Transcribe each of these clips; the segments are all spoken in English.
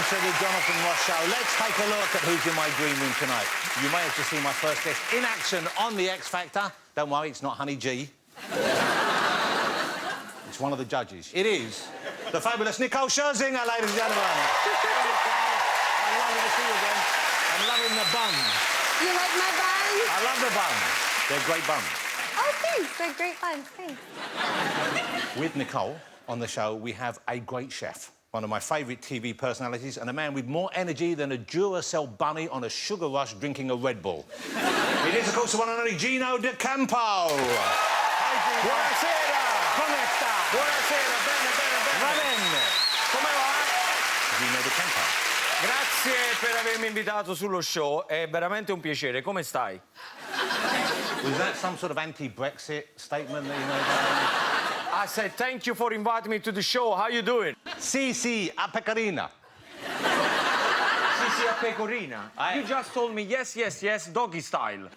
to the Jonathan Ross Show. Let's take a look at who's in my green room tonight. You may have just seen my first guest in action on The X Factor. Don't worry, it's not Honey G. It's one of the judges. It is the fabulous Nicole Scherzinger, ladies and gentlemen. I'm lovely to see you again. I'm loving the buns. You like my buns? I love the buns. They're great buns. Oh, thanks. They're great buns. Thanks. With Nicole on the show, we have a great chef, one of my favourite TV personalities, and a man with more energy than a Duracell bunny on a sugar rush drinking a Red Bull. It is, of course, the one and only Gino D'Acampo. Hi, Gino. Buonasera! Come sta? Buonasera, bene, bene, bene. Va bene. Come va? Gino D'Acampo. Grazie per avermi invitato sullo show, è veramente un piacere. Come stai? Was that some sort of anti-Brexit statement that you made? I said thank you for inviting me to the show. How you doing? Sì, a pecorina. Sì, a pecorina. You just told me yes, doggy style.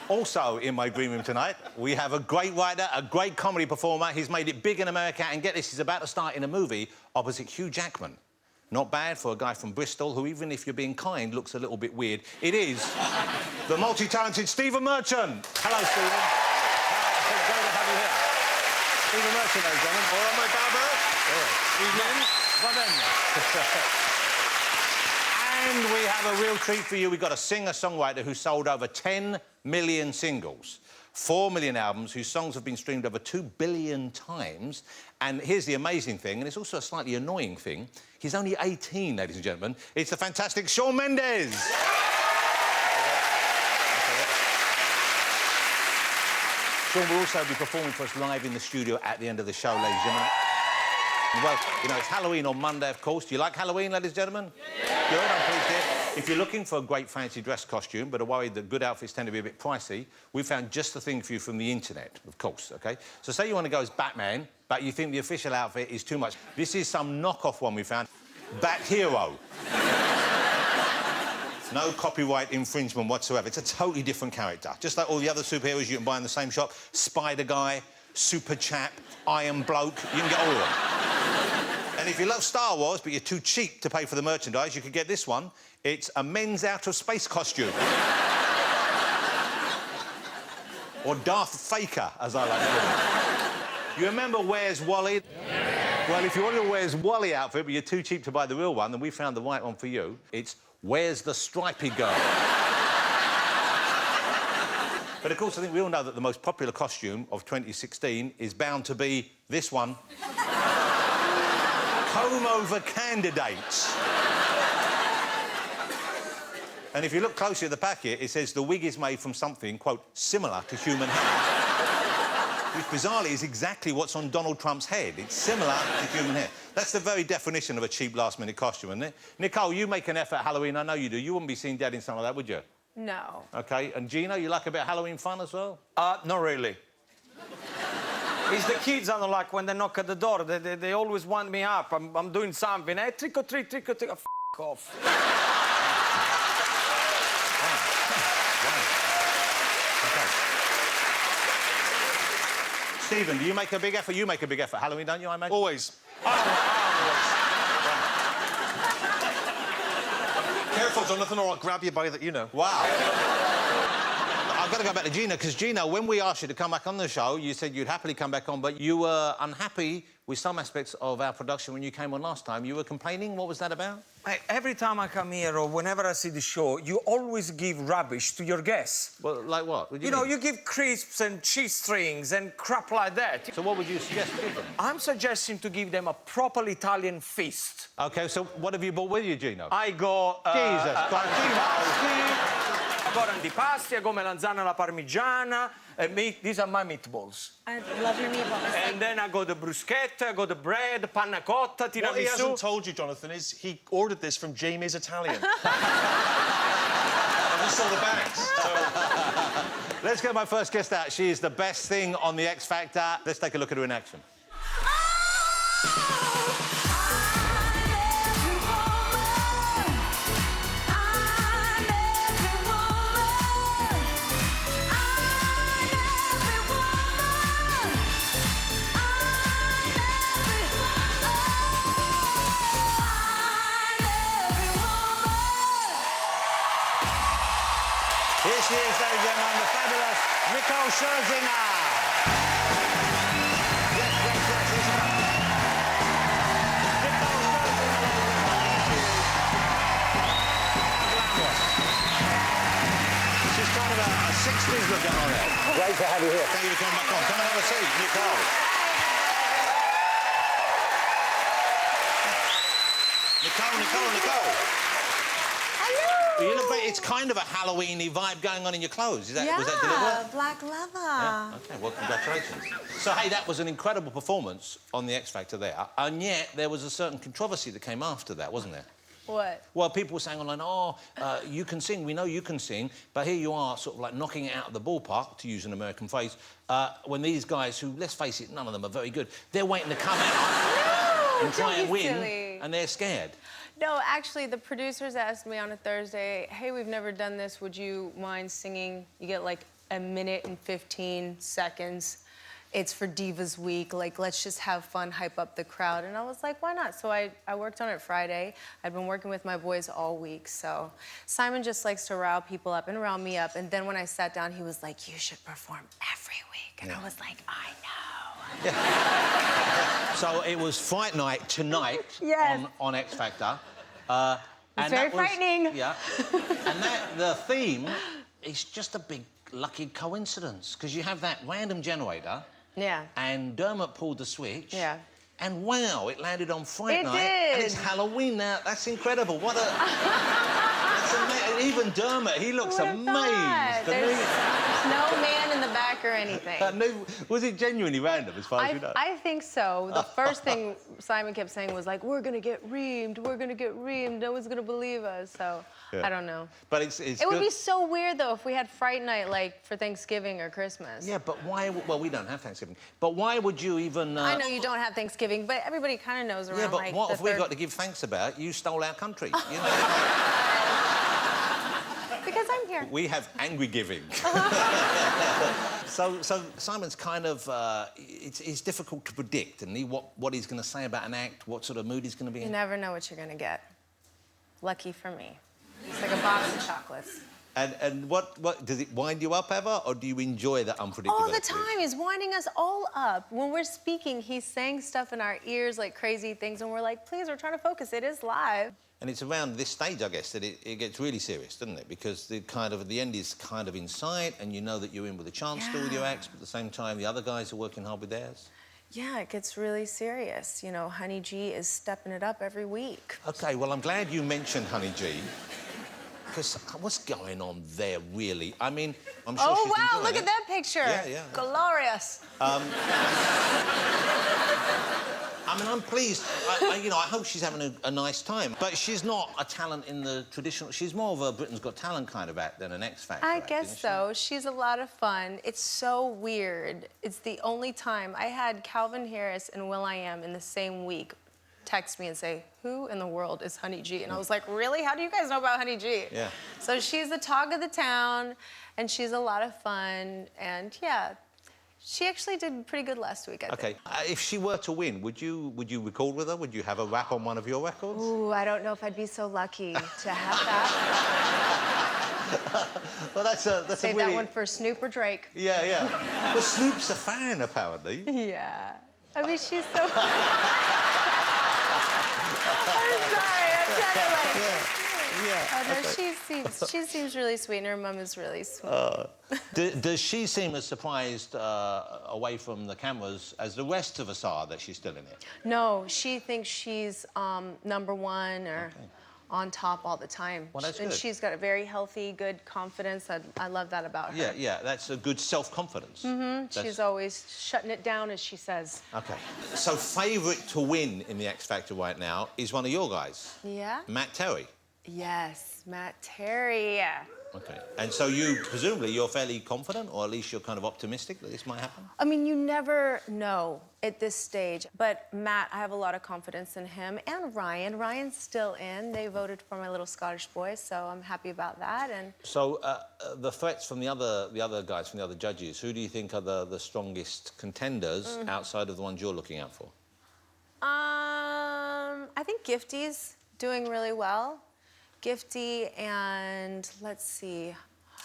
Also in my green room tonight, we have a great writer, a great comedy performer. He's made it big in America, and get this, he's about to start in a movie opposite Hugh Jackman. Not bad for a guy from Bristol who, even if you're being kind, looks a little bit weird. It is the multi-talented Stephen Merchant. Hello, Stephen. It's great to have you here. Stephen Merchant, ladies and gentlemen. Ora my barber. Evening. Va bene. And we have a real treat for you. We've got a singer-songwriter who sold over 10 million singles, 4 million albums, whose songs have been streamed over 2 billion times. And here's the amazing thing, and it's also a slightly annoying thing. He's only 18, ladies and gentlemen. It's the fantastic Shawn Mendes. Shawn will also be performing for us live in the studio at the end of the show, ladies and gentlemen. Well, you know, it's Halloween on Monday, of course. Do you like Halloween, ladies and gentlemen? Yeah. Good, I'm pleased to hear. If you're looking for a great fancy dress costume but are worried that good outfits tend to be a bit pricey, we found just the thing for you from the internet, of course, OK? So say you want to go as Batman, but you think the official outfit is too much. This is some knockoff one we found. Bat Hero. No copyright infringement whatsoever. It's a totally different character. Just like all the other superheroes you can buy in the same shop. Spider Guy, Super Chap, Iron Bloke, you can get all of them. And if you love Star Wars, but you're too cheap to pay for the merchandise, you could get this one. It's a men's outer space costume. Or Darth Faker, as I like to call him. You remember Where's Wally? Yeah. Well, if you want a Where's Wally outfit, but you're too cheap to buy the real one, then we found the right one for you. It's Where's the Stripey Girl? But, of course, I think we all know that the most popular costume of 2016 is bound to be this one. Comb-over candidates. And if you look closely at the packet, it says the wig is made from something, quote, similar to human hair. Which, bizarrely, is exactly what's on Donald Trump's head. It's similar to human hair. That's the very definition of a cheap last-minute costume, isn't it? Nicole, you make an effort at Halloween. I know you do. You wouldn't be seen dead in something like that, would you? No. OK. And Gino, you like a bit of Halloween fun as well? Not really. It's the kids I don't like when they knock at the door. They always wind me up. I'm doing something. Hey, trick or treat, trick or treat. F*** off. Okay. Stephen, do you make a big effort? You make a big effort. Halloween, don't you, I imagine? Always. Careful, Jonathan, or I'll grab you by the... you know. Wow. I've got to go back to Gino, because, Gino, when we asked you to come back on the show, you said you'd happily come back on, but you were unhappy with some aspects of our production when you came on last time. You were complaining. What was that about? Every time I come here or whenever I see the show, you always give rubbish to your guests. Well, like what? You know, you give crisps and cheese strings and crap like that. So what would you suggest to give them? I'm suggesting to give them a proper Italian feast. OK, so what have you brought with you, Gino? I go... Jesus Christ, Gino! I go antipasti, I go melanzana alla parmigiana, these are my meatballs. I love your meatballs. And then I go the bruschetta, I go the bread, panna cotta, tiramisu. What he hasn't told you, Jonathan, is he ordered this from Jamie's Italian. I just saw the bags, so... Let's get my first guest out. She is the best thing on The X Factor. Let's take a look at her in action. ladies and gentlemen, the fabulous Nicole Scherzinger. Yes, yes, yes, yes. Nicole Scherzinger. She's kind of a 60s look going on there. Great to have you here. Thank you for coming back on. Come and have a seat, Nicole. Nicole. Hello. You look, it's kind of a Halloween-y vibe going on in your clothes. Was that deliberate? black leather. Yeah. Okay, well, congratulations. So, hey, that was an incredible performance on the X Factor there, and yet there was a certain controversy that came after that, wasn't there? What? Well, people were saying online, you can sing, we know you can sing, but here you are sort of like knocking it out of the ballpark, to use an American phrase, when these guys who, let's face it, none of them are very good, they're waiting to come out and try and win, silly. and they're scared. No, actually, the producers asked me on a Thursday, hey, we've never done this. Would you mind singing? You get like a minute and 15 seconds. It's for Divas Week. Like, let's just have fun, hype up the crowd. And I was like, why not? So I worked on it Friday. I'd been working with my boys all week. So Simon just likes to rile people up and rile me up. And then when I sat down, he was like, you should perform every week. And I was like, I know. So it was Fight Night tonight Yes. on X Factor. It's very frightening. Yeah. And the theme is just a big lucky coincidence, because you have that random generator. Yeah. And Dermot pulled the switch. Yeah. And wow, it landed on Fright It Night. did. And it's Halloween now. That's incredible. What a... That's amazing. Even Dermot, he looks Who would've thought? amazed. There's no man in the back or anything. Was it genuinely random, as far as you know? I think so. The first thing Simon kept saying was like, we're gonna get reamed, no one's gonna believe us. So, Yeah. I don't know. But it's It would be so weird, though, if we had Fright Night, like, for Thanksgiving or Christmas. Yeah, but why... Well, we don't have Thanksgiving. But why would you even... I know you don't have Thanksgiving, but everybody kind of knows around, Yeah, but like, what the have we third- got to give thanks about? You stole our country. You know, Because I'm here. we have angry giving. So Simon's kind of... it's difficult to predict, and what he's going to say about an act, what sort of mood he's going to be You in. never know what you're gonna get. Lucky for me. It's like a box of chocolates. And what does it wind you up ever, or do you enjoy that unpredictability? All the time. He's winding us all up. When we're speaking, he's saying stuff in our ears, like crazy things, and we're like, please, we're trying to focus. It is live. And it's around this stage, I guess, that it gets really serious, doesn't it? Because the end is kind of in sight, and you know that you're in with a chance still with your acts, but at the same time, the other guys are working hard with theirs. Yeah, it gets really serious. You know, Honey G is stepping it up every week. OK, well, I'm glad you mentioned Honey G, because what's going on there, really? I mean, I'm sure Oh, she's wow, enjoying look it. at that picture. Yeah. Glorious. I mean, I'm pleased. I hope she's having a nice time. But she's not a talent in the traditional... She's more of a Britain's Got Talent kind of act than an X Factor I act, guess isn't she? so. She's a lot of fun. It's so weird. It's the only time. I had Calvin Harris and will.i.am in the same week text me and say, who in the world is Honey G? And I was like, really? How do you guys know about Honey G? Yeah. So she's the talk of the town, and she's a lot of fun. And, yeah, she actually did pretty good last week, I think. OK. If she were to win, would you record with her? Would you have a rap on one of your records? Ooh, I don't know if I'd be so lucky to have that. Well, that's Save a really... that one for Snoop or Drake. Yeah. Well, Snoop's a fan, apparently. Yeah. I mean, she's so... I'm sorry, I'm trying to like... Yeah. Oh, no, she seems really sweet, and her mum is really sweet. Does she seem as surprised away from the cameras as the rest of us are that she's still in it? No, she thinks she's #1 or on top all the time. Well, that's and good. she's got a very healthy, good confidence. I love that about her. Yeah, that's a good self-confidence. She's always shutting it down, as she says. OK. So, favourite to win in the X Factor right now is one of your guys. Yeah? Matt Terry. Yes, Matt Terry. OK. And so presumably, you're fairly confident, or at least you're kind of optimistic that this might happen? I mean, you never know at this stage. But Matt, I have a lot of confidence in him. And Ryan. Ryan's still in. They voted for my little Scottish boy, so I'm happy about that. And So, the threats from the other guys, from the other judges, who do you think are the strongest contenders outside of the ones you're looking out for? I think Gifty's doing really well. Gifty and, let's see,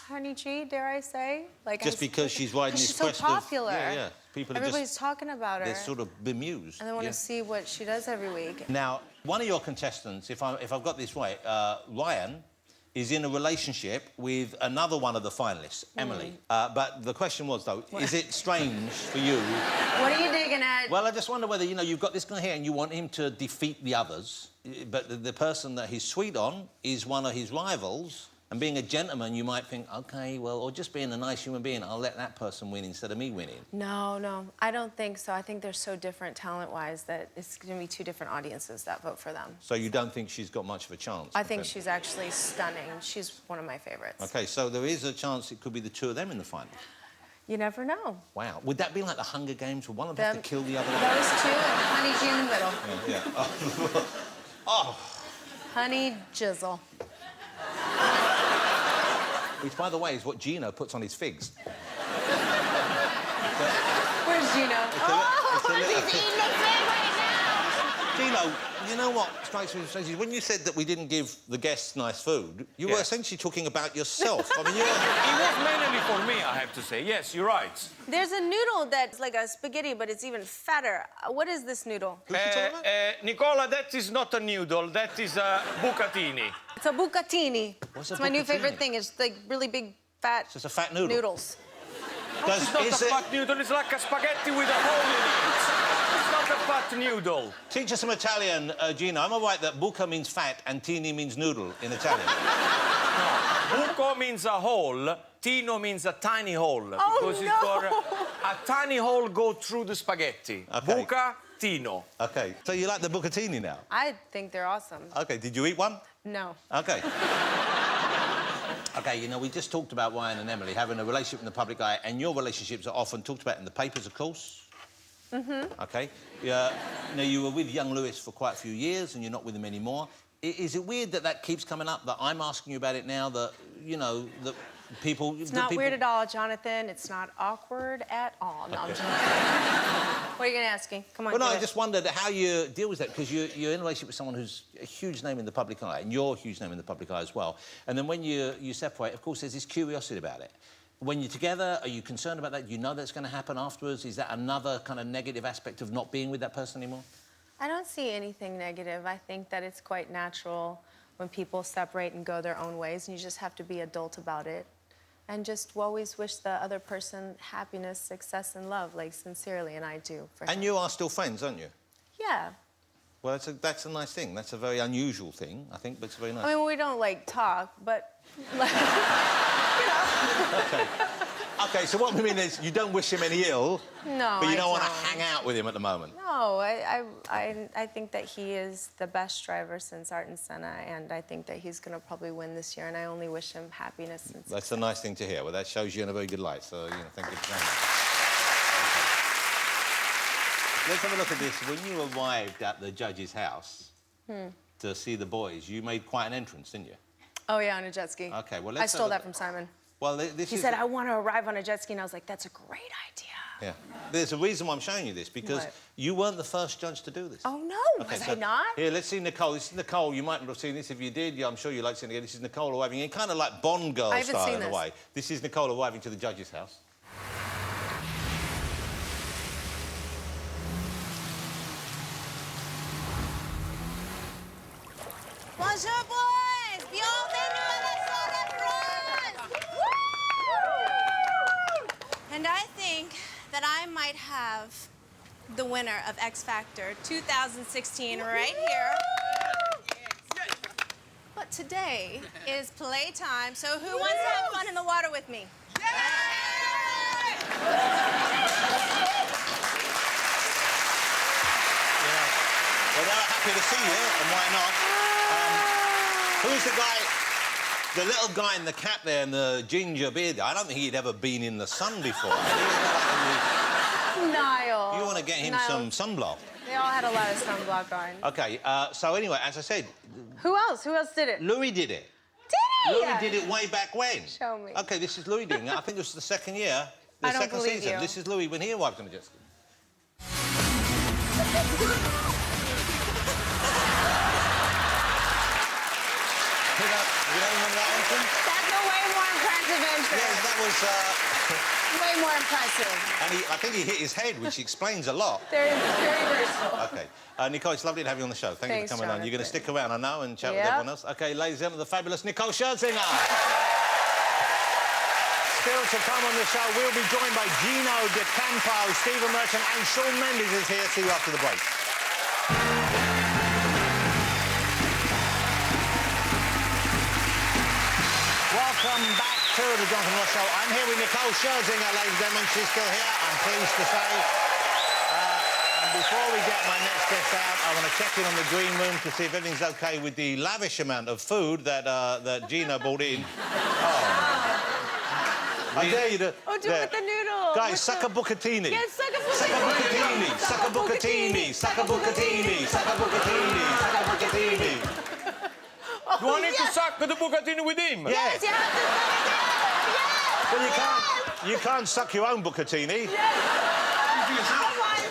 Honey G, dare I say? Like Just because she's riding 'cause this she's so quest popular. of... Yeah. People are Everybody's just... talking about her. They're sort of bemused. And they want to see what she does every week. Now, one of your contestants, if I've got this right, Ryan, is in a relationship with another one of the finalists, Emily. But the question was, though, is it strange for you... What are you digging at? Well, I just wonder whether, you know, you've got this guy here and you want him to defeat the others, but the person that he's sweet on is one of his rivals, and being a gentleman, you might think, OK, well, or just being a nice human being, I'll let that person win instead of me winning. No, I don't think so. I think they're so different talent-wise that it's going to be two different audiences that vote for them. So you don't think she's got much of a chance? I think she's actually stunning. She's one of my favorites. OK, so there is a chance it could be the two of them in the final. You never know. Wow. Would that be like the Hunger Games, where one of them have to kill the other one? Those two and Honey G in the middle. Yeah. Oh. Honey Jizzle. Which, by the way, is what Gino puts on his figs. Where's Gino? He's eating a fig right now. Gino, you know what strikes me as strange is when you said that we didn't give the guests nice food, you were essentially talking about yourself. I mean, It was mainly for me, I have to say. Yes, you're right. There's a noodle that's like a spaghetti, but it's even fatter. What is this noodle? Nicola, that is not a noodle. That is a bucatini. It's a bucatini. What's a It's my new bucatini? favorite thing. It's like really big, fat It's just a fat noodle. noodles. It's not a fat noodle. It's like a spaghetti with a hole in it. It's not a fat noodle. Teach us some Italian, Gino. Am I right that buca means fat and tini means noodle in Italian? Buco means a hole. Tino means a tiny hole. Oh, because it's got a tiny hole go through the spaghetti. Okay. Buca, Tino. OK, so you like the bucatini now? I think they're awesome. OK, did you eat one? No. OK. OK, you know, we just talked about Ryan and Emily having a relationship in the public eye, and your relationships are often talked about in the papers, of course. OK. Now, you were with young Lewis for quite a few years, and you're not with him anymore. Is it weird that that keeps coming up, that I'm asking you about it now, that, you know, that people... It's not weird at all, Jonathan. It's not awkward at all. No, I'm joking. What are you going to ask me? Come on, Well, no, do I it. just wondered how you deal with that, because you're in a relationship with someone who's a huge name in the public eye, and you're a huge name in the public eye as well. And then when you separate, of course, there's this curiosity about it. When you're together, are you concerned about that? Do you know that's going to happen afterwards? Is that another kind of negative aspect of not being with that person anymore? I don't see anything negative. I think that it's quite natural when people separate and go their own ways, and you just have to be adult about it. And just always wish the other person happiness, success, and love, like, sincerely, and I do. For him. And you are still friends, aren't you? Yeah. Well, that's a nice thing. That's a very unusual thing, I think, but it's very nice. I mean, we don't, like, talk, but, like, you know. OK. OK, so what we mean is you don't wish him any ill, No, but you I don't want to don't. hang out with him at the moment. No, I think that he is the best driver since Ayrton Senna, and I think that he's going to probably win this year, and I only wish him happiness and success. That's a nice thing to hear. Well, that shows you in a very good light, so, you know, thank you for saying that. Okay. Let's have a look at this. When you arrived at the judge's house to see the boys, you made quite an entrance, didn't you? Oh, yeah, on a jet ski. OK, well, I let's... stole that from Simon. Well, this He is... said, I want to arrive on a jet ski, and I was like, that's a great idea. Yeah. There's a reason why I'm showing you this, because What? you weren't the first judge to do this. Oh, no, was I not? Here, let's see Nicole. This is Nicole. You might not have seen this. If you did, yeah, I'm sure you'd like to see it again. This is Nicole arriving in, kind of like Bond girl I haven't style seen in a this. way. This is Nicole arriving to the judge's house. Bonjour, boys! Bienvenue à la Zone France! And I think that I might have the winner of X Factor 2016 right here. But today is playtime, so who wants to have fun in the water with me? Well, they're happy to see you, and why not? Who's the guy, the little guy in the cap there and the ginger beard? I don't think he'd ever been in the sun before. Niall. You want to get him Niall. some sunblock. They all had a lot of sunblock on. OK, so anyway, as I said, Who else? Who else did it? Louis did it. Did he? Louis did it way back when. Show me. OK, this is Louis doing it. I think this is the second year, the I don't second believe season. you. This is Louis when he arrived on the jet ski. You don't remember that one? entrance? That's a way more impressive entrance. Yes, that was... Way more impressive. And I think he hit his head, which explains a lot. Very versatile. OK. Nicole, it's lovely to have you on the show. Thank you Thanks, for coming on. You're going to stick around, I know, and chat with Yep. everyone else. OK, ladies and gentlemen, the fabulous Nicole Scherzinger. Still to come on the show, we'll be joined by Gino D'Acampo, Stephen Merchant, and Shawn Mendes is here. See you after the break. Welcome back to the Jonathan Ross Show. I'm here with Nicole Scherzinger, ladies and gentlemen. She's still here, I'm pleased to say. And before we get my next guest out, I want to check in on the green room to see if everything's OK with the lavish amount of food that that Gina brought in. I dare you to... Oh, do it with the noodle. Guys, suck a bucatini. Yes, suck a Suck a bucatini. Suck a bucatini. Suck a bucatini. Suck a bucatini. Suck a bucatini. Do I need to suck the bucatini with him? Yes, you have to suck it. Yes. Well, you can't suck your own bucatini. Come on, kid.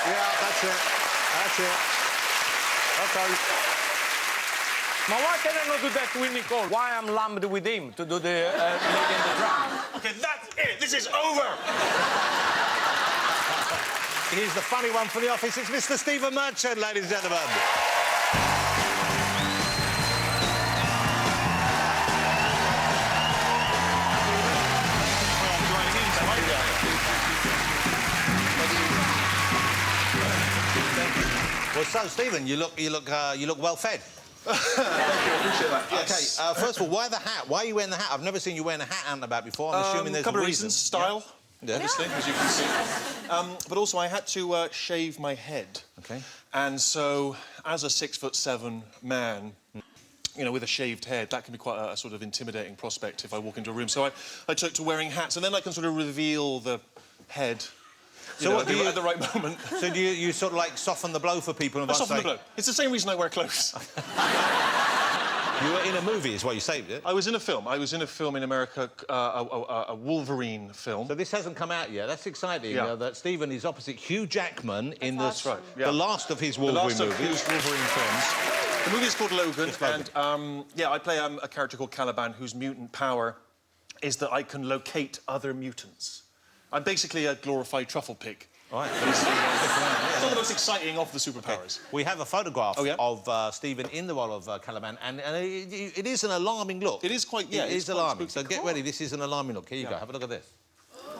Yeah, that's it. That's it. OK. Now, why can I not do that with Nicole? Why I'm lumped with him to do the lady in the drum? OK, that's it. This is over. Here's the funny one from the office. It's Mr. Stephen Merchant, ladies and gentlemen. Well, so Stephen, you look well fed. Thank you, I appreciate that. Yes. OK, first of all, why the hat? Why are you wearing the hat? I've never seen you wearing a hat out and about before. I'm assuming there's a couple a of reason. reasons. Style, Yeah. obviously, as you can see. But also, I had to shave my head. OK. And so, as a 6'7" man, you know, with a shaved head, that can be quite a sort of intimidating prospect if I walk into a room. So I took to wearing hats, and then I can sort of reveal the head. So At the right moment. So do you sort of like soften the blow for people? And I soften the blow. It's the same reason I wear clothes. You were in a movie, is why you saved it. I was in a film. I was in a film in America, a Wolverine film. So this hasn't come out yet. That's exciting. Yeah. That Stephen is opposite Hugh Jackman in That's right, yeah. the last of his The Wolverine last of movies. Hugh's Wolverine films. The movie is called Logan, It's Logan. and yeah, I play a character called Caliban whose mutant power is that I can locate other mutants. I'm basically a glorified truffle pig. All right. It's one of the most exciting of the superpowers. We have a photograph Oh, yeah? of Stephen in the role of Caliban, and it is an alarming look. It is quite, yeah, It it's is quite alarming. spooky. So get ready. This is an alarming look. Here you go. Have a look at this.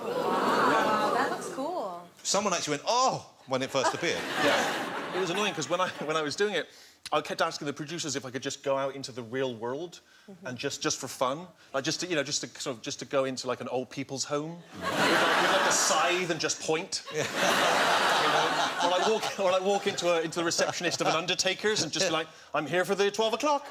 Wow, that looks cool. Someone actually went, "Oh," when it first appeared. Yeah. It was annoying because when I was doing it, I kept asking the producers if I could just go out into the real world and just for fun, like just to go into like an old people's home with like a scythe and just point. Yeah. You know? Or like walk into the receptionist of an undertaker's and just like, I'm here for the 12 o'clock.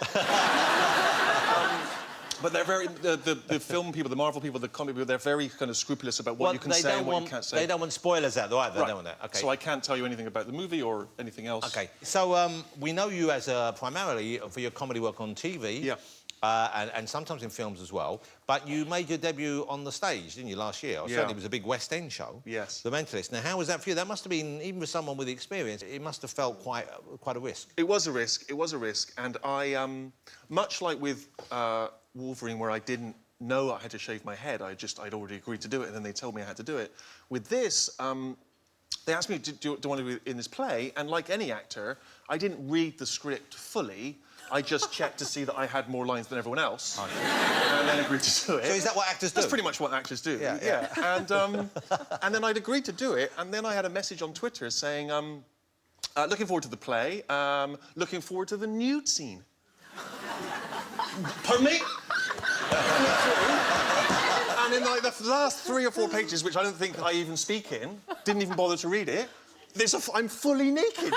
But they're very the film people, the Marvel people, the comic people. They're very kind of scrupulous about what you can say and what you can't say. They don't want spoilers out, though, either. Right. They don't want that. Okay. So I can't tell you anything about the movie or anything else. OK. So we know you as primarily for your comedy work on TV. Yeah. And sometimes in films as well. But you made your debut on the stage, didn't you, last year? Or Yeah. certainly it was a big West End show. Yes. The Mentalist. Now, how was that for you? That must have been, even for someone with experience, it must have felt quite a risk. It was a risk. It was a risk. And I, much like with Wolverine, where I didn't know I had to shave my head, I'd already agreed to do it, and then they told me I had to do it. With this, they asked me do I want to be in this play, and like any actor, I didn't read the script fully. I just checked to see that I had more lines than everyone else, and then agreed to do it. So is that what actors do? That's pretty much what actors do. Yeah. And then I'd agreed to do it, and then I had a message on Twitter saying, looking forward to the play, looking forward to the nude scene. Pardon me? And in like the last 3 or 4 pages, which I don't think I even speak in, didn't even bother to read it, I'm fully naked.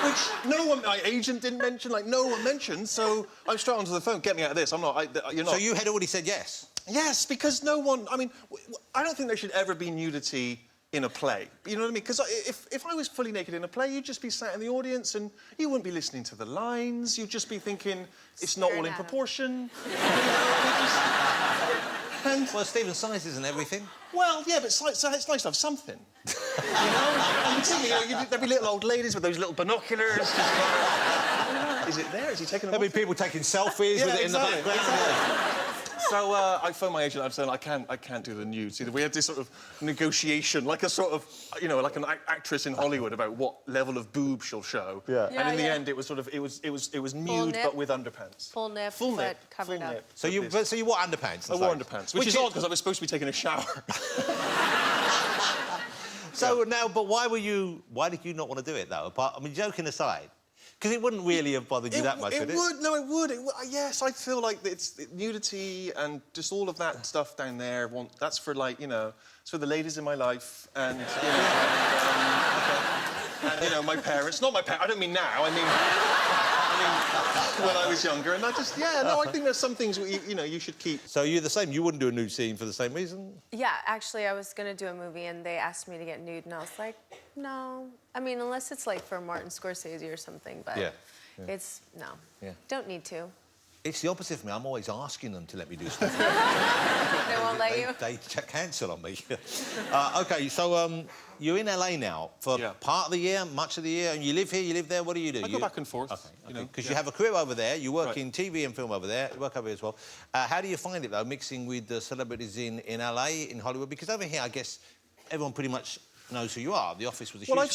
Which no one, my agent didn't mention, like no one mentioned, so I'm straight onto the phone, get me out of this, you're not. So you had already said yes? Yes, because no one, I mean, I don't think there should ever be nudity in a play. You know what I mean? Because if I was fully naked in a play, you'd just be sat in the audience and you wouldn't be listening to the lines. You'd just be thinking, it's not all in proportion. And Well, Stephen, size isn't everything. well, yeah, but it's nice to have something. You know, and particularly, there'd be little old ladies with those little binoculars. Just like, is it there? Is he taking a There'll be people taking selfies with it in the background. So I phoned my agent. I'm saying I can't do the nude. See, we had this sort of negotiation, like a sort of, you know, like an actress in Hollywood about what level of boob she'll show. Yeah. Yeah, And in the yeah. end, it was sort of it was nude nip. but with underpants. Full nip, Full but nip, covered full up. nip. So you wore underpants? I wore underpants, which is odd because I was supposed to be taking a shower. So now, but why did you not want to do it, though? Apart, I mean, joking aside, because it wouldn't really have bothered you that much, would it? No, it would. Yes, I feel like it's nudity and just all of that stuff down there. That's for, like, you know, it's for the ladies in my life and, you know, and, you know, my parents. Not my parents. I don't mean now. I mean, when I was younger. And I just, I think there's some things, you know, you should keep. So you're the same. You wouldn't do a nude scene for the same reason? Yeah, actually, I was gonna do a movie and they asked me to get nude, and I was like, no. I mean, unless it's like for Martin Scorsese or something, but Yeah. it's no. Yeah. Don't need to. It's the opposite of me. I'm always asking them to let me do stuff. They won't let you. They cancel on me. OK, so you're in LA now for part of the year, much of the year, and you live here, you live there. What do you do? I go back and forth. Okay, because you have a career over there. You work in TV and film over there. You work over here as well. How do you find it, though, mixing with the celebrities in LA, in Hollywood? Because over here, I guess everyone pretty much knows who you are. The Office was a huge Well, I've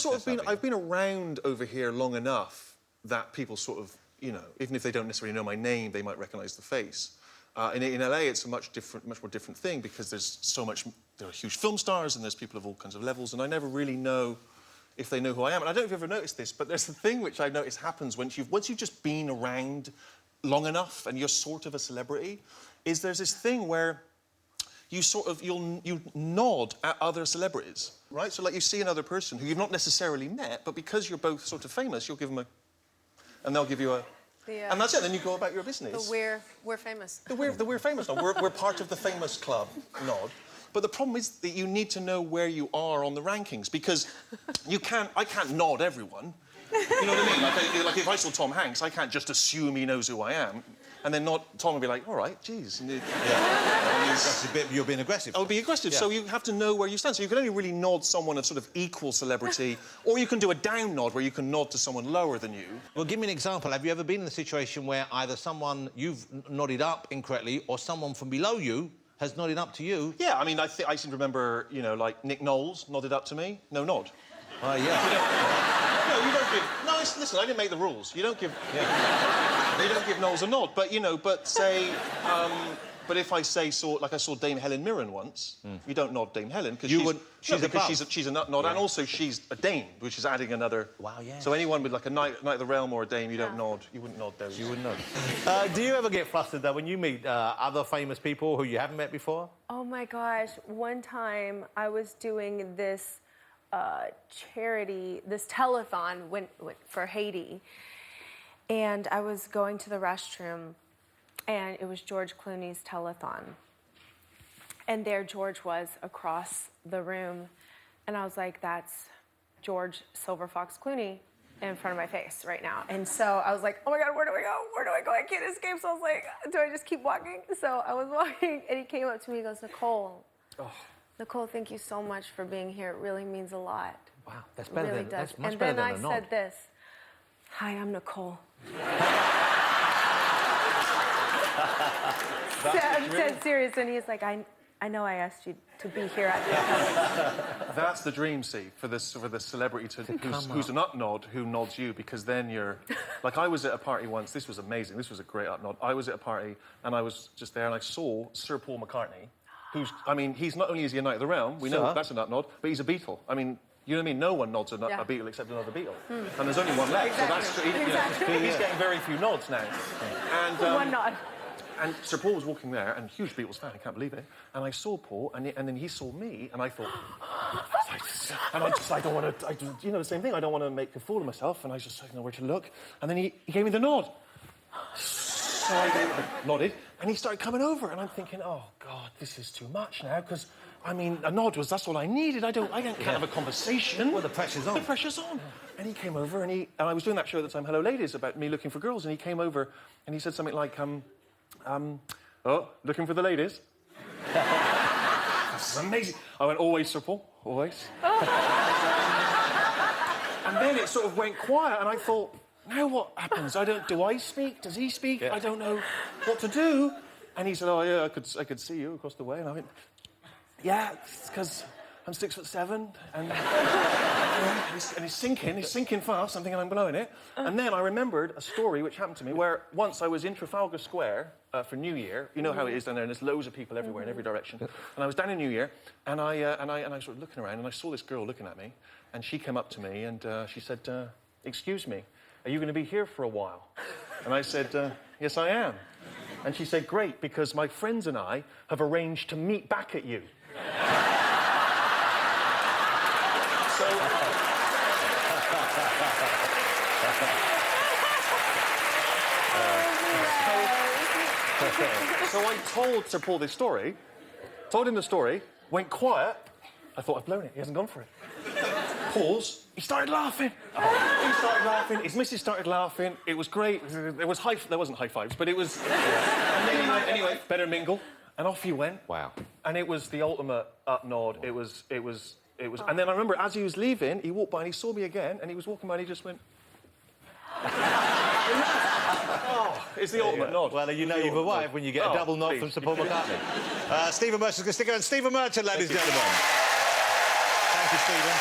been success around over here long enough that people sort of, you know, even if they don't necessarily know my name, they might recognise the face. In LA, it's a much more different thing because there are huge film stars and there's people of all kinds of levels, and I never really know if they know who I am. And I don't know if you've ever noticed this, but there's the thing which I've noticed happens once you've just been around long enough and you're sort of a celebrity, is there's this thing where you nod at other celebrities, right? So like you see another person who you've not necessarily met, but because you're both sort of famous, you'll give them and they'll give you a. And that's it. Then you go about your business. But we're famous. We're famous nod. We're part of the famous club nod. But the problem is that you need to know where you are on the rankings because I can't nod everyone. You know what I mean? Like if I saw Tom Hanks, I can't just assume he knows who I am. And then Tom would be like, all right, geez. That's a bit, you're being aggressive. I'll be aggressive, so you have to know where you stand. So you can only really nod someone of sort of equal celebrity, or you can do a down nod where you can nod to someone lower than you. Well, give me an example. Have you ever been in a situation where either someone you've nodded up incorrectly or someone from below you has nodded up to you? Yeah, I mean, I seem to remember, you know, like Nick Knowles nodded up to me. No nod. Oh, yeah. No, you don't give... No, listen, I didn't make the rules. You don't give... They don't give Knowles a nod, but, you know, but say... but if I say, like I saw Dame Helen Mirren once, you don't nod Dame Helen, because she's a nut nod, and also she's a dame, which is adding another... Wow, yeah. So anyone with, like, a Knight of the Realm or a dame, you don't nod. You wouldn't nod those. You wouldn't know. Do you ever get flustered, though, when you meet other famous people who you haven't met before? Oh, my gosh. One time, I was doing this charity, this telethon for Haiti. And I was going to the restroom, and it was George Clooney's telethon. And there George was across the room. And I was like, that's George Silver Fox Clooney in front of my face right now. And so I was like, oh my God, where do I go? Where do I go? I can't escape. So I was like, do I just keep walking? So I was walking, and he came up to me and goes, Nicole. Oh. Nicole, thank you so much for being here. It really means a lot. Wow, that's better really than does. that's much and better then than a nod. I said this. Hi, I'm Nicole. I'm dead serious, and he's like, I know I asked you to be here at the That's the dream, see, for the celebrity who's a nut nod who nods you, because then you're... Like, I was at a party once, this was amazing, this was a great up nod. I was at a party, and I was just there, and I saw Sir Paul McCartney, who's... I mean, he's not only is he a Knight of the Realm, we know that's a nut nod, but he's a Beatle. I mean... You know what I mean? No one nods a Beatle except another Beatle. And there's only one left, Exactly. so he's getting very few nods now. And, one nod. And Sir Paul was walking there, and huge Beatles fan, I can't believe it. And I saw Paul, and then he saw me, and I thought... I don't want to... You know, the same thing, I don't want to make a fool of myself, and I just didn't know where to look. And then he gave me the nod. So I nodded, and he started coming over, and I'm thinking, oh, God, this is too much now, because... I mean, a nod that's all I needed. I can't have a conversation. Well, the pressure's on. The pressure's on. And he came over, and I was doing that show at the time, Hello Ladies, about me looking for girls, and he came over, and he said something like, oh, looking for the ladies? This is amazing. I went, always, Sir Paul, always. And then it sort of went quiet, and I thought, now what happens? Do I speak? Does he speak? Yeah. I don't know what to do. And he said, oh, yeah, I could see you across the way. And I went, yeah, it's because I'm 6'7", and he's sinking fast. I'm thinking I'm blowing it. And then I remembered a story which happened to me where once I was in Trafalgar Square for New Year. You know how it is down there, and there's loads of people everywhere in every direction. And I was down in New Year, and I was sort of looking around, and I saw this girl looking at me, and she came up to me, and she said, excuse me, are you going to be here for a while? And I said, yes, I am. And she said, great, because my friends and I have arranged to meet back at you. So I told Sir Paul this story, told him the story, went quiet. I thought, I've blown it. He hasn't gone for it. Pause. He started laughing. He started laughing. His missus started laughing. It was great. There wasn't high fives, but it was. And then he went, anyway, better mingle. And off he went. Wow. And it was the ultimate up nod. It was. And then I remember as he was leaving, he walked by and he saw me again, and he was walking by and he just went. Oh, it's the ultimate nod. Well, you know you've arrived when you get a double nod from Sir Paul McCartney. Stephen Merchant's going to stick around. Stephen Merchant, ladies and gentlemen. Thank you, Stephen.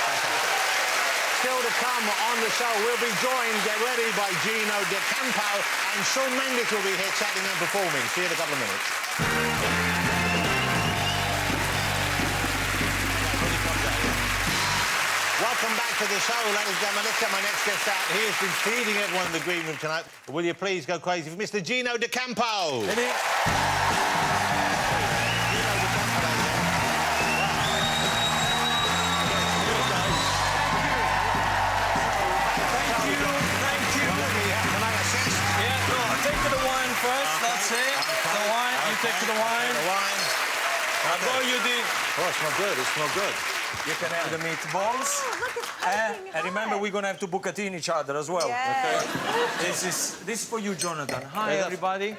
Still to come on the show, we'll be joined, get ready, by Gino D'Acampo, and Shawn Mendes will be here chatting and performing. See you in a couple of minutes. Welcome back to the show, ladies and gentlemen. Let's get my next guest out. He has been feeding everyone in the green room tonight. Will you please go crazy for Mr. Gino D'Acampo? Take to the wine first, that's it. The wine, you take to the wine. The wine. I know you did. Oh, it smells good, it smells good. You can have the meatballs. Oh, look, it's piping And remember, hot. we're going to have to bucatini each other as well. Yes. Okay? This is for you, Jonathan. Hi, everybody.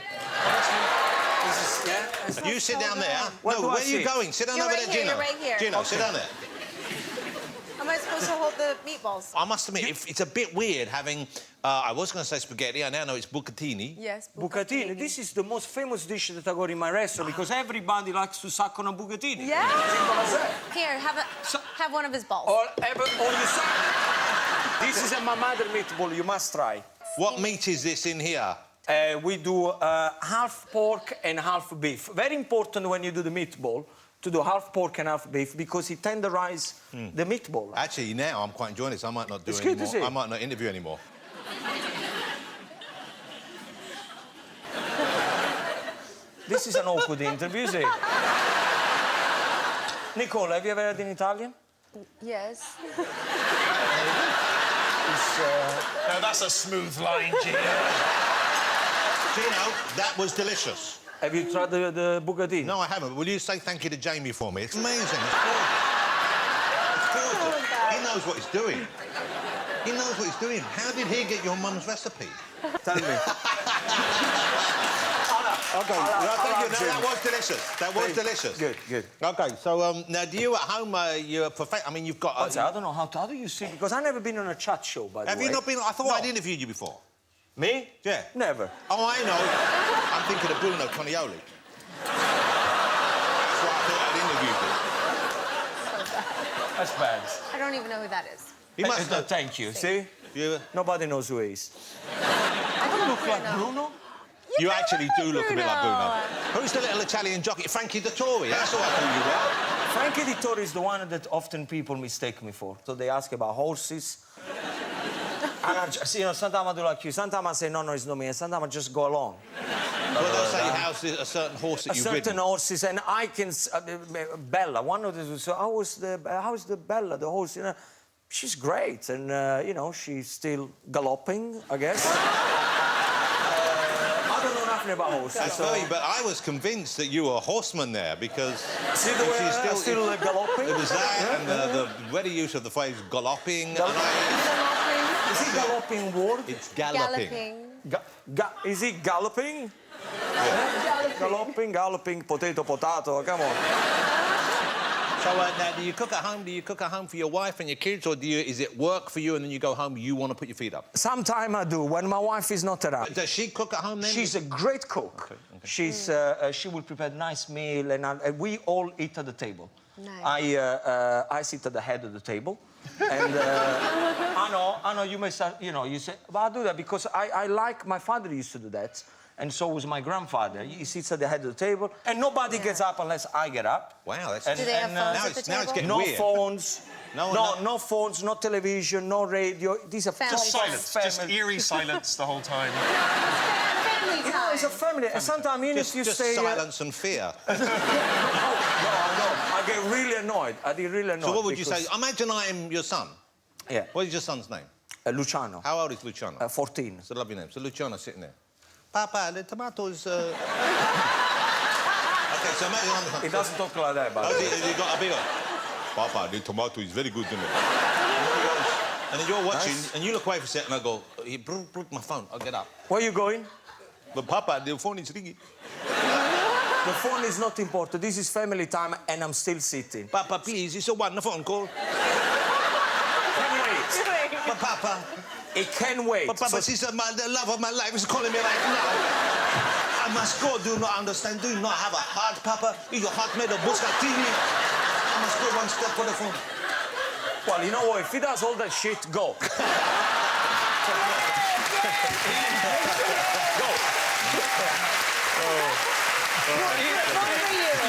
This is, yeah? You sit down there. Where do I where are you sit? going? Sit down You're over right there, here, Gino. you're right here. Gino, sit down there. Am I supposed to hold the meatballs? I must admit, it's a bit weird having... I was going to say spaghetti, I now know it's bucatini. Yes, Bucatini. This is the most famous dish that I got in my restaurant because everybody likes to suck on a bucatini. Yeah. Simple as that. Here, have one of his balls. Or you suck. This is a my mother meatball. You must try. What meat is this in here? We do half pork and half beef. Very important when you do the meatball to do half pork and half beef because it tenderizes the meatball. Actually, now I'm quite enjoying this. I might not do It's it good, anymore. is it? I might not interview anymore. This is an awkward interview, is it? Nicole, have you ever had in Italian? Yes. No, that's a smooth line, Gino. Gino, that was delicious. Have you tried the bucatini? No, I haven't. Will you say thank you to Jamie for me? It's amazing. It's gorgeous. It's gorgeous. He knows what he's doing. He knows what he's doing. How did he get your mum's recipe? Tell me. Okay, thank you. No, that was delicious. That was delicious. Good, good. Okay, so now, do you at home, you're perfect? I mean, you've got... I don't know, how do you see? Because I've never been on a chat show, by the way. have you not been... I thought No. I'd interviewed you before. Me? Yeah. Never. Oh, I know. I'm thinking of Bruno Tonioli. That's why I thought I'd interviewed you. That's bad. I don't even know who that is. You must know. Thank you. See? You, Nobody knows who he is. I don't Look like Bruno. you actually do look a bit like Bruno. Bruno. Who's the little Italian jockey? Frankie Dettori. That's what I thought you were. Frankie Dettori is the one that often people mistake me for. So they ask about horses. And I just, sometimes I do like you. Sometimes I say, no, it's not me. And sometimes I just go along. Well, they'll say how's a certain horse that A you've certain ridden. horses, and I can... Bella, one of the... So how's the Bella, the horse? She's great, and, she's still galloping, I guess. I don't know nothing about horses. That's very, but I was convinced that you were a horseman there because... See the way I'm still galloping? It was that and the ready use of the phrase galloping. Is it galloping word? It's galloping. Galloping. Is it galloping? Yeah. galloping, potato, come on. So now, do you cook at home? Do you cook at home for your wife and your kids, or is it work for you and then you go home, you want to put your feet up? Sometime I do, when my wife is not around. Does she cook at home then? She's a great cook. Okay. She will prepare a nice meal, and we all eat at the table. Nice. I sit at the head of the table, and I know you may start, you say, but I do that because I like, my father used to do that, and so was my grandfather. He sits at the head of the table, and nobody gets up unless I get up. Wow, that's... Do they have phones now at the it's, now it's table? getting No weird. phones. No. No phones, no television, no radio. These are Family Just time. silence, just eerie silence the whole time. Family You know, it's a family. And sometimes even if you Just say... silence and fear. No, I get really annoyed. I get really annoyed. So what would you because- say? Imagine I am your son. Yeah. What is your son's name? Luciano. How old is Luciano? 14. It's a lovely name. So Luciano's sitting there. Papa, the tomatoes... Okay, so imagine I'm the son. He doesn't talk like that, but... He got a big one. Papa, the tomato is very good, isn't it? And then you're watching, and you look away for a second, and I go, my phone, I'll get up. Where are you going? But Papa, the phone is ringing. The phone is not important. This is family time, and I'm still sitting. Papa, please, it's a phone call. Can wait. But Papa, It can wait. but Papa, So- she's the love of my life is calling me right now. I must go, do not understand, do not have a heart, Papa. Is your heart made of buscatini? I must go one step for the phone. Well, you know what? If he does all that shit, go. You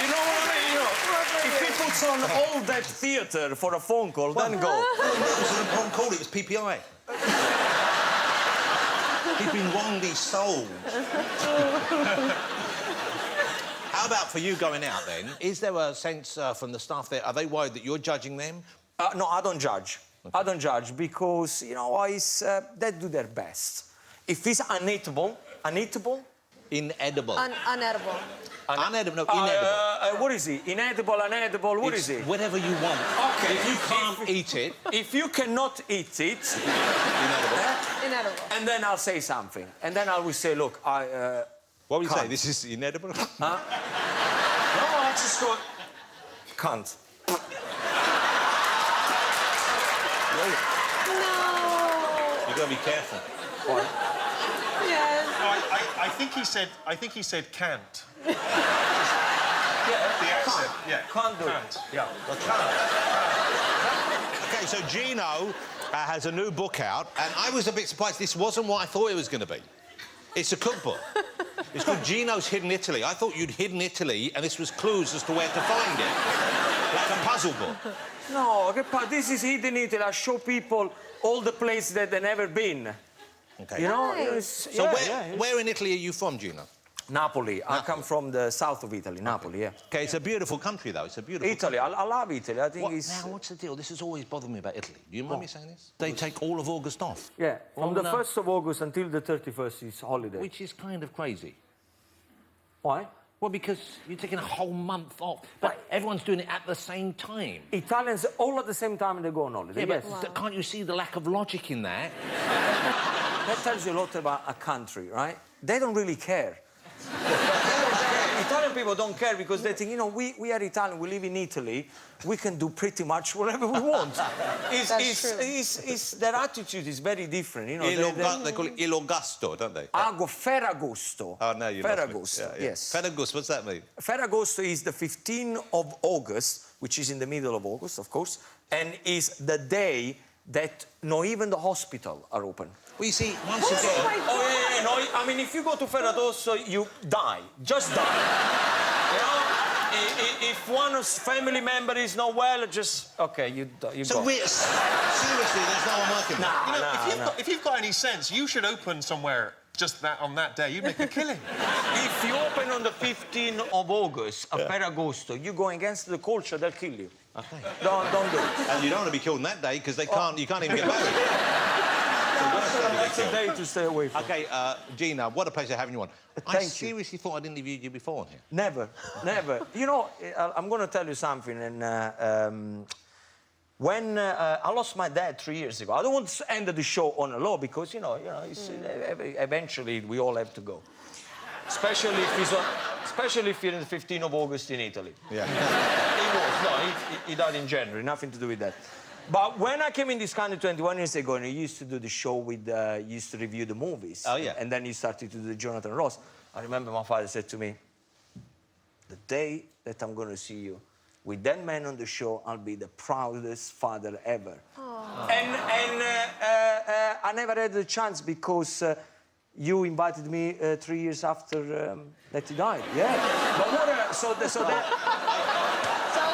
know what I mean? If he puts on all that theatre for a phone call, then go. It wasn't a phone call, it was PPI. He's been wrongly sold. How about for you going out then? Is there a sense from the staff there, are they worried that you're judging them? No, I don't judge. Okay. I don't judge because, you know, they do their best. If it's uneatable... Inedible. Unedible. Unedible, no, inedible. What is it? Inedible, unedible, what is it? Whatever you want. Okay. If you can't eat it... If you cannot eat it... Inedible. Inedible. And then I'll say something. And then I will say, look, What would you say? can't. This is inedible? Huh? No, I just go... Can't. No. You've got to be careful. What? Yes. I think he said can't. Yeah, The accent, yeah. can't do Can't. it. Yeah. OK, so Gino has a new book out, and I was a bit surprised. This wasn't what I thought it was going to be. It's a cookbook. It's called Gino's Hidden Italy. I thought you'd hidden Italy, and this was clues as to where to find it. Like a puzzle book. No, this is Hidden Italy. I show people all the places that they've never been. OK. You know? Nice. So where in Italy are you from, Gino? Napoli. I come from the south of Italy, Napoli, yeah. OK, it's a beautiful country, though. It's a beautiful Italy, I love Italy. I think it's... Now, what's the deal? This has always bothered me about Italy. Do you mind me saying this? They take all of August off. Yeah, from Oh, the no. 1st of August until the 31st is holiday. Which is kind of crazy. Why? Well, because you're taking a whole month off. But everyone's doing it at the same time. Italians, all at the same time, they go on holiday, Yeah, but yes. can't you see the lack of logic in that? That tells you a lot about a country, right? They don't really care. Italian people don't care because they think, you know, we are Italian, we live in Italy, we can do pretty much whatever we want. Their attitude is very different, you know. They call it Il Augusto, don't they? Ferragosto. Oh, no, you Ferragosto, yes. Ferragosto, what's that mean? Ferragosto is the 15th of August, which is in the middle of August, of course, and is the day that not even the hospital are open. Well, you see, once again... Oh, yeah, no, I mean, if you go to Ferragosto, you die. Just die. You know? If one family member is not well, just... OK, you So go. seriously, there's no one working there? You know, if you've got any sense, you should open somewhere just that on that day. You'd make a killing. If you open on the 15th of August, a Ferragosto, you're going against the culture, they'll kill you. Okay. Don't do it. And you don't want to be killed on that day because you can't even get married. That's a day to stay away from. OK, Gina, what a pleasure having you on. I Thank you. seriously thought I'd interviewed you before on here. Never, never. You know, I'm going to tell you something. And when I lost my dad 3 years ago, I don't want to end the show on a low because, you know, it's, eventually we all have to go. Especially if especially if you're in the 15th of August in Italy. Yeah. He was, no, he died in January, nothing to do with that. But when I came in this country 21 years ago, and I used to do the show with, used to review the movies. Oh, yeah. And then you started to do the Jonathan Ross. I remember my father said to me, the day that I'm going to see you with that man on the show, I'll be the proudest father ever. And I never had the chance because you invited me 3 years after that he died. Yeah. But what a, so that... So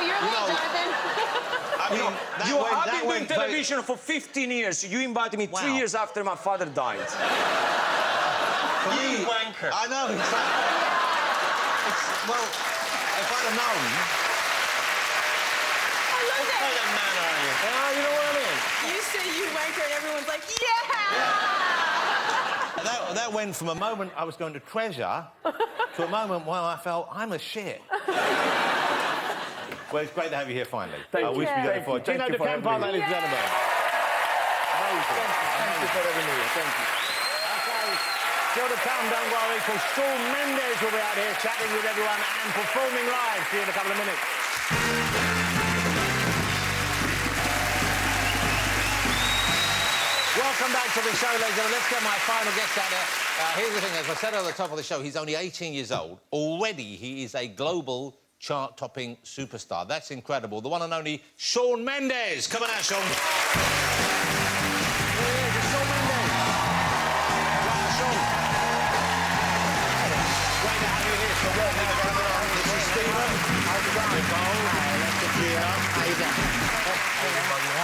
you're late, Jonathan. I mean, I've been doing television for 15 years. You invited me 3 years after my father died. You wanker. I know. Well, if I'd have known... You know what I mean? You say you wanker and everyone's like, yeah! That went from a moment I was going to treasure to a moment where I felt I'm a shit. Well, it's great to have you here finally. Thank I you. wish we got it for Thank Gino you for De Campo, having me. ladies and gentlemen. Amazing. Thank you for having me here. Thank you. Okay, still to come, don't worry, because Shawn Mendes will be out here chatting with everyone and performing live. See you in a couple of minutes. Welcome back to the show, ladies and gentlemen. Let's get my final guest out there. Here's the thing, as I said at the top of the show, he's only 18 years old. Already, he is a global chart-topping superstar. That's incredible. The one and only Shawn Mendes. Come on out, Shawn. Here he is, it's Shawn Mendes. Wow, Shawn. Great to have you here. So welcome, everyone. This is Stephen. How's it going? Nicole. Hi, nice to see you. How you doing?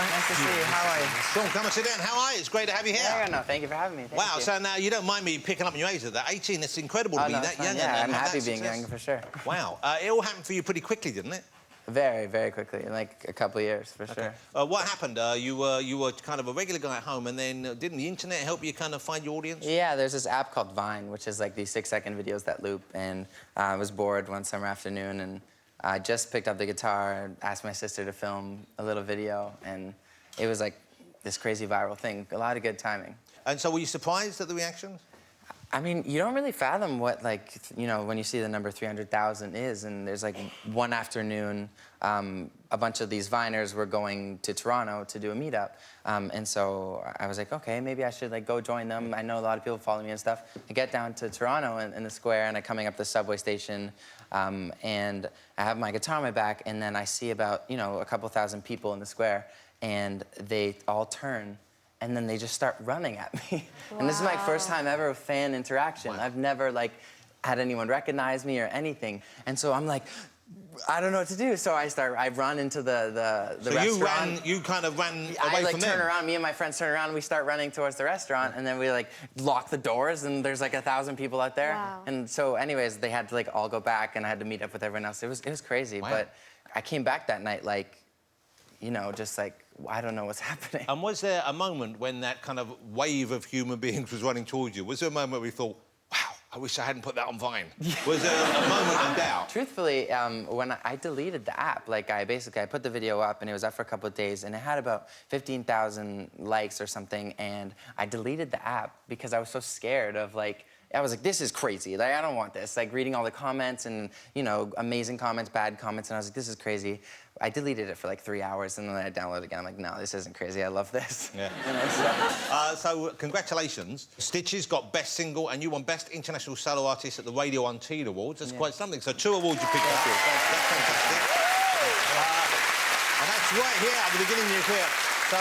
Nice to see you. How are you? Shawn, come and sit down. How are you? It's great to have you here. Yeah, no, thank you for having me. Thank Wow, you. so now you don't mind me picking up your age at that 18. It's incredible to be no, that it's fine. young. Yeah, and I'm have happy that being success. young for sure. Wow. It all happened for you pretty quickly, didn't it? Very, very quickly, in like a couple of years for sure. What happened? You were kind of a regular guy at home, and then didn't the internet help you kind of find your audience? Yeah, there's this app called Vine, which is like these 6-second videos that loop. And I was bored one summer afternoon, and I just picked up the guitar and asked my sister to film a little video, and it was like this crazy viral thing. A lot of good timing. And so were you surprised at the reactions? I mean, you don't really fathom what, like, you know, when you see the number 300,000 is, and there's like one afternoon, a bunch of these Viners were going to Toronto to do a meetup, and so I was like, okay, maybe I should like go join them. I know a lot of people follow me and stuff. I get down to Toronto in the square, and I'm coming up the subway station, and I have my guitar on my back, and then I see about, you know, a couple thousand people in the square, and they all turn. And then they just start running at me. Wow. And this is my first time ever with fan interaction. Wow. I've never, like, had anyone recognize me or anything. And so I'm like, I don't know what to do. So I run into the restaurant. You kind of ran away from them? I turn around, me and my friends turn around, and we start running towards the restaurant, and then we, like, lock the doors, and there's, like, 1,000 people out there. Wow. And so anyways, they had to, like, all go back, and I had to meet up with everyone else. It was crazy. Wow. But I came back that night, like, you know, just like, I don't know what's happening. And was there a moment when that kind of wave of human beings was running towards you? Was there a moment where we thought, wow, I wish I hadn't put that on Vine? Was there a moment of doubt? Truthfully, when I deleted the app, like I put the video up and it was up for a couple of days and it had about 15,000 likes or something, and I deleted the app because I was so scared of like, I was like, this is crazy. Like, I don't want this. Like, reading all the comments and, you know, amazing comments, bad comments, and I was like, this is crazy. I deleted it for like 3 hours, and then I downloaded it again. I'm like, no, this isn't crazy. I love this. Yeah. You know, so congratulations. Stitches got Best Single, and you won Best International Solo Artist at the Radio Unteen Awards. That's quite something. So 2 awards you picked up. That's fantastic. And that's right here at the beginning of your career. So,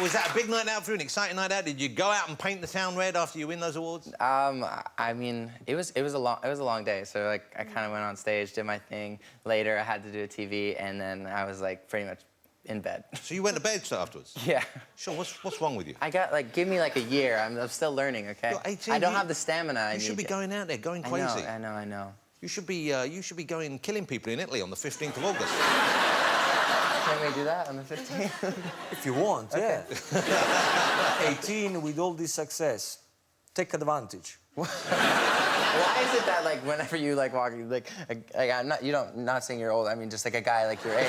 was that a big night out for you, an exciting night out? Did you go out and paint the town red after you win those awards? I mean, it was a long day. So like, I kind of went on stage, did my thing. Later, I had to do a TV, and then I was like pretty much in bed. So you went to bed afterwards? Yeah. Sure. What's wrong with you? I got like, give me like a year. I'm still learning. Okay. You're 18. I don't have the stamina I need. You should be going out there, going crazy. I know. You should be going killing people in Italy on the 15th of August. Can we do that on the 15th? If you want, yeah. 18 with all this success, take advantage. Why is it that like whenever you like walk, like I'm not saying you're old. I mean just like a guy like your age.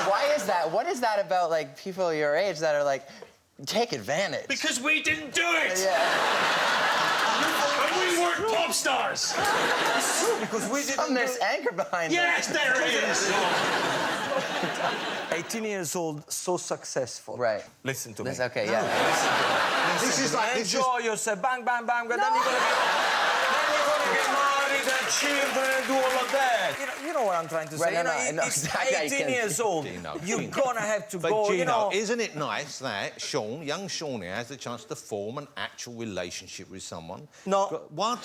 Why is that? What is that about like people your age that are like take advantage? Because we didn't do it. Yeah. And we worked pop stars. It's true, because we didn't And there's do... anchor behind it. Yes, there it is. 18 years old, so successful. Right. Listen to me. Okay, yeah. This is like Enjoy yourself, bang, bang, bang, but then you're gonna get married and children and do all of that. You know what I'm trying to say? Right, no, It's exactly. 18 years old. Gino, You're Gino. gonna have to But go, Gino, you know... isn't it nice that Sean, young Sean here, has the chance to form an actual relationship with someone? No. What?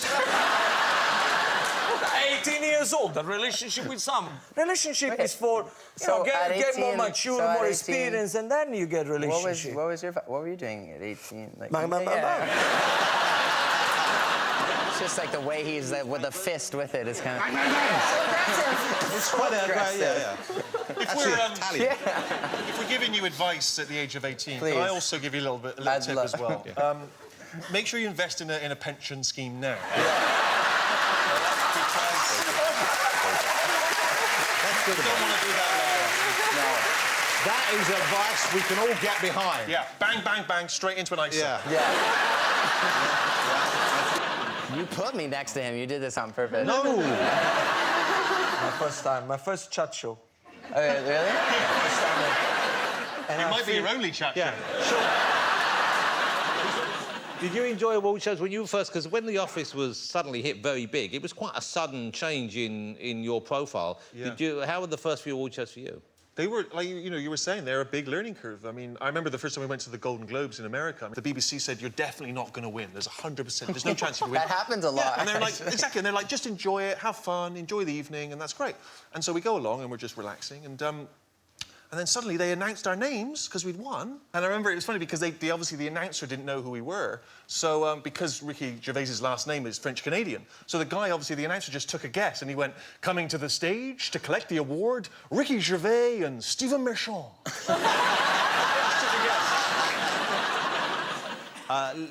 18 years old, a relationship with someone. Relationship is for, So get at more 18 mature, so at more 18 experience, and then you get relationship. What were you doing at 18? Like, Bang, bang, bang, bang. It's just like the way he's with a fist with it is kind of. It's quite a great, yeah. If we're, Italian. if we're giving you advice at the age of 18, Please. can I also give you a little I'd tip love- as well? Make sure you invest in a pension scheme now. Because you don't want to do that later. That is advice we can all get behind. Yeah, bang, bang, bang, straight into an ISA. Yeah. Yeah. You put me next to him. You did this on purpose. No. My first time, my first chat show. Really? It might be your only chat Yeah. show. Did you enjoy award shows when you were first? Because when The Office was suddenly hit very big, it was quite a sudden change in your profile. Yeah. How were the first few award shows for you? They were, like, you know, you were saying, they're a big learning curve. I mean, I remember the first time we went to the Golden Globes in America, the BBC said, you're definitely not going to win. There's 100%, there's no chance you can win. That happens a lot. Yeah, and they're like, actually. exactly, and they're like, just enjoy it, have fun, enjoy the evening, and that's great. And so we go along and we're just relaxing, and then suddenly they announced our names because we'd won. And I remember it was funny because they obviously the announcer didn't know who we were. So because Ricky Gervais's last name is French-Canadian, so the guy, obviously the announcer just took a guess and he went, coming to the stage to collect the award, Ricky Gervais and Stephen Merchant. Just took a guess.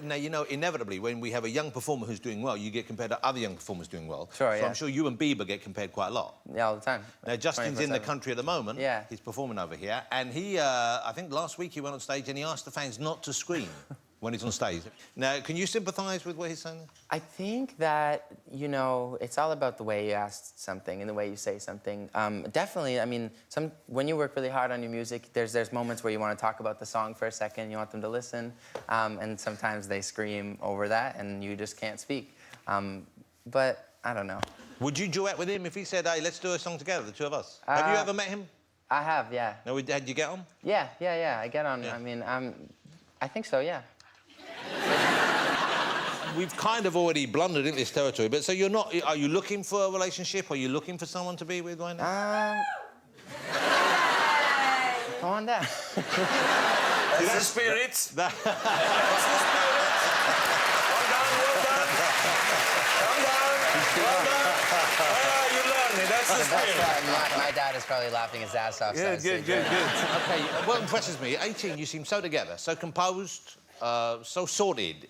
Now, you know, inevitably, when we have a young performer who's doing well, you get compared to other young performers doing well. Sure, So yeah. I'm sure you and Bieber get compared quite a lot. Yeah, all the time. Now, Justin's in the 24/7. country at the moment. Yeah. He's performing over here. And he, I think last week he went on stage and he asked the fans not to scream when he's on stage. Now, can you sympathise with what he's saying? I think that, you know, it's all about the way you ask something and the way you say something. Definitely, I mean, when you work really hard on your music, there's moments where you want to talk about the song for a second, you want them to listen, and sometimes they scream over that and you just can't speak. But I don't know. Would you duet with him if he said, hey, let's do a song together, the two of us? Have you ever met him? I have, yeah. No, did you get on? Yeah, I get on. Yeah. I mean, I think so, yeah. We've kind of already blundered into this territory, but so you're not... Are you looking for a relationship? Are you looking for someone to be with right now? Come on down. That's the spirit. That... That's the spirit. Well done, well done. Come down, well done. Ah, you learn it, that's the spirit. My dad is probably laughing his ass off. Good, good, good, good. OK, what impresses me, 18, you seem so together, so composed, so sorted,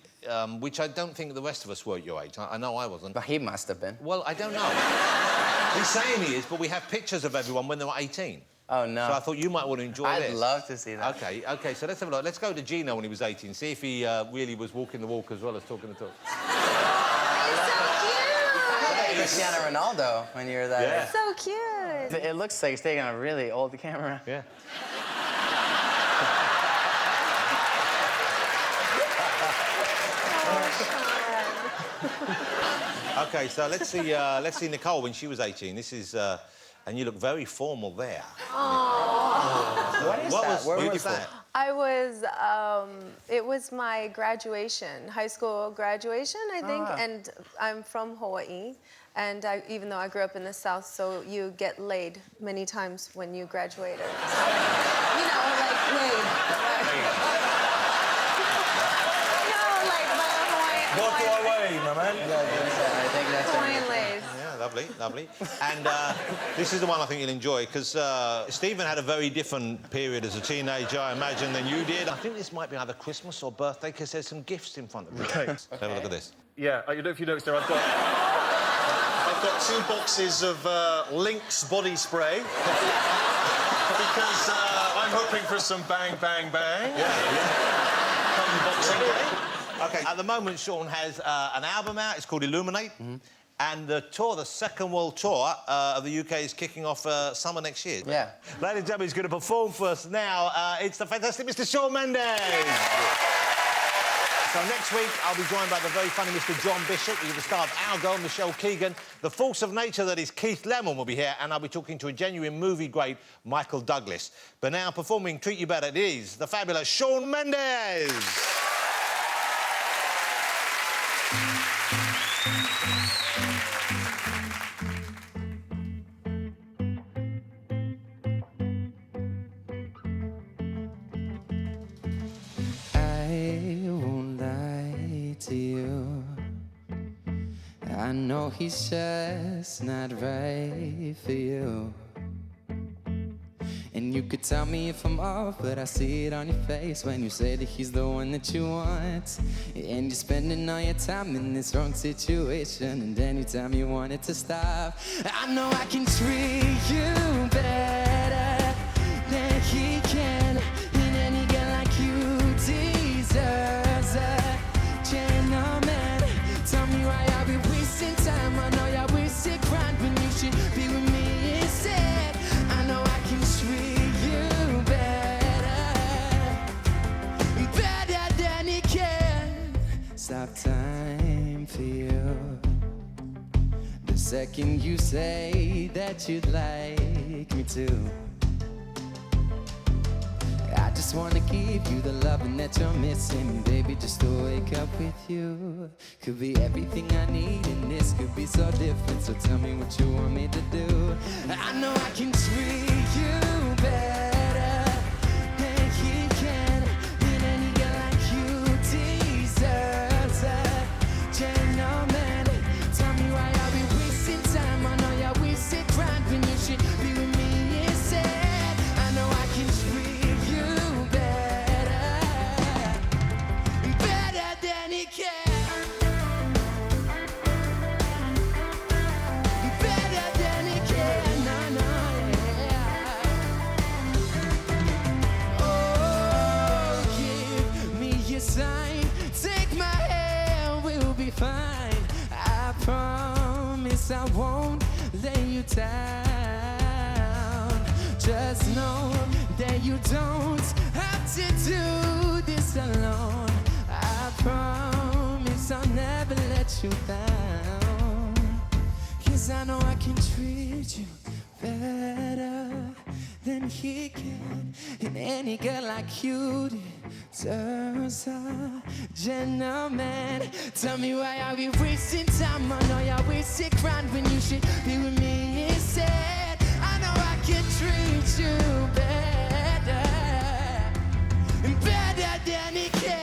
which I don't think the rest of us were at your age. I know I wasn't. But he must have been. Well, I don't know. He's saying he is, but we have pictures of everyone when they were 18. Oh, no. So I thought you might want to enjoy this. I'd love to see that. OK, so let's have a look. Let's go to Gino when he was 18, see if he really was walking the walk as well as talking the talk. Cristiano Ronaldo when you were that Yeah. age. So cute. It looks like he's taking a really old camera. Yeah. OK, so let's see Nicole when she was 18. This is, and you look very formal there. What is that? Where was that? It was my graduation, high school graduation, I think, wow. and I'm from Hawaii. And even though I grew up in the South, so you get laid many times when you graduated. So, you know, like laid. No, like Hawaiian. Go to Hawaii, my man. I think that's Hawaiian lays. Yeah, lovely, lovely. And this is the one I think you'll enjoy, because Stephen had a very different period as a teenager, I imagine, than you did. I think this might be either Christmas or birthday, because there's some gifts in front of you. Okay. Let's have a look at this. Yeah, I don't know if you noticed there, I've got 2 boxes of Lynx body spray. Because I'm hoping for some bang, bang, bang. Yeah. Come Boxing Day. Okay, at the moment, Sean has an album out. It's called Illuminate. And the tour, the Second World Tour of the UK is kicking off summer next year. Yeah. Ladies and gentlemen, he's going to perform for us now. It's the fantastic Mr. Shawn Mendes. So next week, I'll be joined by the very funny Mr. John Bishop, who's the star of Our Girl, Michelle Keegan. The force of nature that is Keith Lemon will be here, and I'll be talking to a genuine movie great, Michael Douglas. But now, performing Treat You Better, it is the fabulous Shawn Mendes. I know he's just not right for you. And you could tell me if I'm off, but I see it on your face when you say that he's the one that you want. And you're spending all your time in this wrong situation, and anytime you want it to stop. I know I can treat you better than he can, and any girl like you deserves a gentleman. Tell me why I'll be wasting time. I know you're wasting grind when you should be with me instead. I know I can treat you better than he can. Stop time for you the second you say that you'd like me to. I just wanna give you the loving that you're missing, baby. Just to wake up with you could be everything I need, and this could be so different. So tell me what you want me to do. I know I can treat you better than he can, and any girl like you deserves a gentleman. Tell me why I'll be wasting time. I know you're wasting grind when you should be with me instead. I know I can treat sign. Take my hand, we'll be fine. I promise I won't lay you down. Just know that you don't have to do this alone. I promise I'll never let you down. 'Cause I know I can treat you better than he can, and any girl like you deserves a gentleman. Tell me why I'll be wasting time. I know you're wasting grind when you should be with me instead. I know I can treat you better than he can.